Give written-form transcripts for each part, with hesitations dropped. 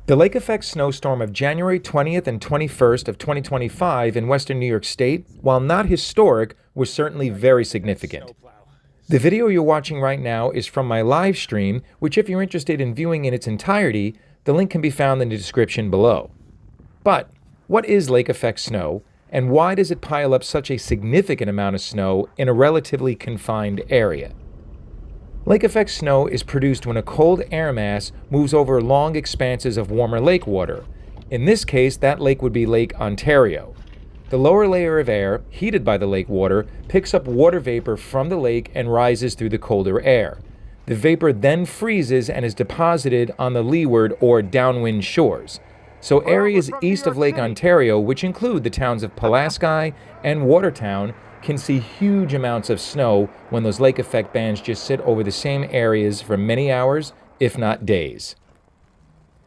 The lake effect snowstorm of January 20th and 21st of 2025 in western New York State, while not historic, was certainly very significant. The video you're watching right now is from my live stream, which if you're interested in viewing in its entirety, the link can be found in the description below. But what is lake effect snow, and why does it pile up such a significant amount of snow in a relatively confined area? Lake effect snow is produced when a cold air mass moves over long expanses of warmer lake water. In this case, that lake would be Lake Ontario. The lower layer of air, heated by the lake water, picks up water vapor from the lake and rises through the colder air. The vapor then freezes and is deposited on the leeward or downwind shores. So areas east of Lake Ontario, which include the towns of Pulaski and Watertown, can see huge amounts of snow when those lake effect bands just sit over the same areas for many hours, if not days.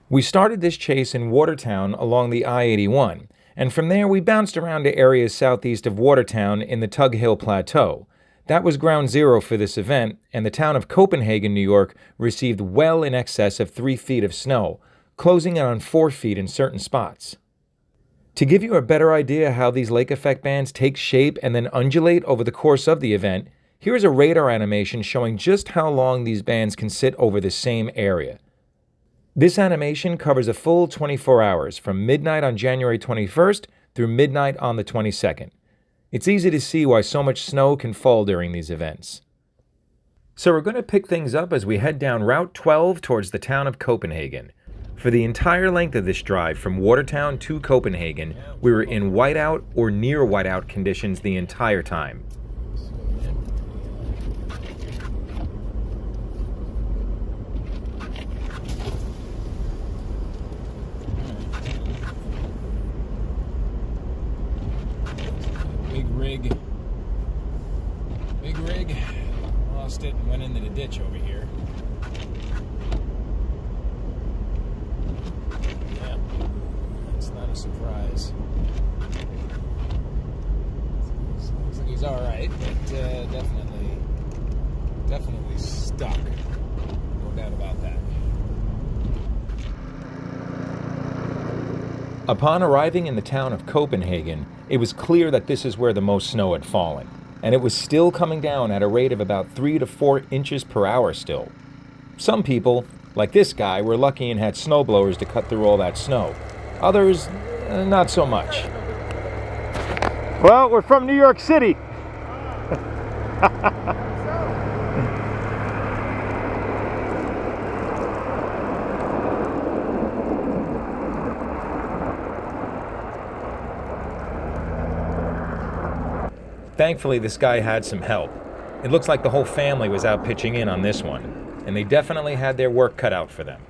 We started this chase in Watertown along the I-81, and from there we bounced around to areas southeast of Watertown in the Tug Hill Plateau. That was ground zero for this event, and the town of Copenhagen, New York, received well in excess of 3 feet of snow, closing in on 4 feet in certain spots. To give you a better idea how these lake effect bands take shape and then undulate over the course of the event, here's a radar animation showing just how long these bands can sit over the same area. This animation covers a full 24 hours, from midnight on January 21st through midnight on the 22nd. It's easy to see why so much snow can fall during these events. So we're going to pick things up as we head down Route 12 towards the town of Copenhagen. For the entire length of this drive from Watertown to Copenhagen, we were in whiteout or near whiteout conditions the entire time. Big rig, lost it and went into the ditch over here. Yeah, that's not a surprise. Looks like he's all right, but definitely stuck. No doubt about that. Upon arriving in the town of Copenhagen, it was clear that this is where the most snow had fallen, and it was still coming down at a rate of about 3 to 4 inches per hour still. Some people, like this guy, were lucky and had snowblowers to cut through all that snow. Others, not so much. Well, we're from New York City. Thankfully, this guy had some help. It looks like the whole family was out pitching in on this one, and they definitely had their work cut out for them.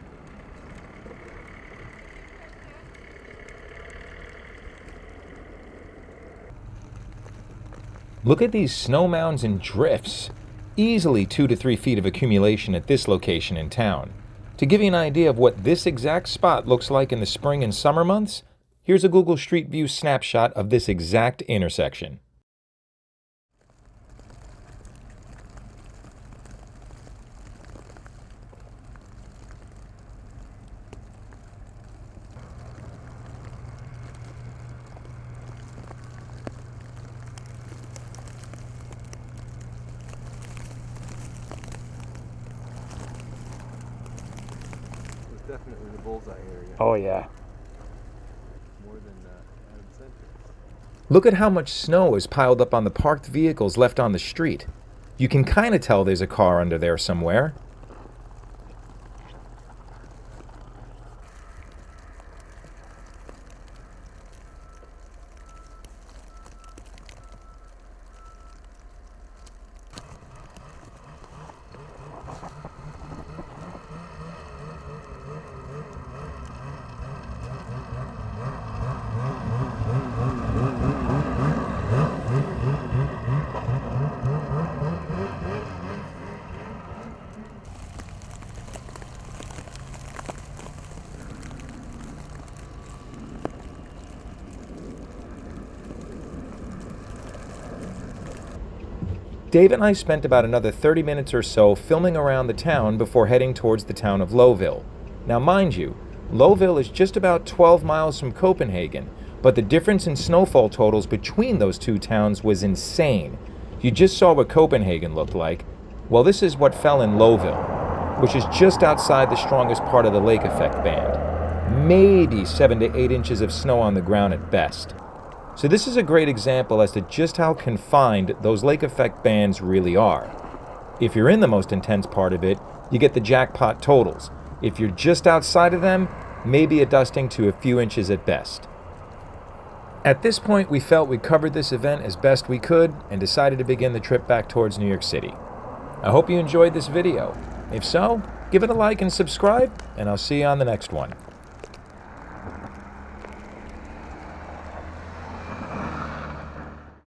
Look at these snow mounds and drifts. Easily 2 to 3 feet of accumulation at this location in town. To give you an idea of what this exact spot looks like in the spring and summer months, here's a Google Street View snapshot of this exact intersection. Definitely the bullseye area. Oh yeah. More than Adam Center. Look at how much snow is piled up on the parked vehicles left on the street. You can kind of tell there's a car under there somewhere. Dave and I spent about another 30 minutes or so filming around the town before heading towards the town of Lowville. Now mind you, Lowville is just about 12 miles from Copenhagen, but the difference in snowfall totals between those two towns was insane. You just saw what Copenhagen looked like. Well, this is what fell in Lowville, which is just outside the strongest part of the lake effect band. Maybe 7 to 8 inches of snow on the ground at best. So this is a great example as to just how confined those lake effect bands really are. If you're in the most intense part of it, you get the jackpot totals. If you're just outside of them, maybe a dusting to a few inches at best. At this point, we felt we covered this event as best we could and decided to begin the trip back towards New York City. I hope you enjoyed this video. If so, give it a like and subscribe, and I'll see you on the next one.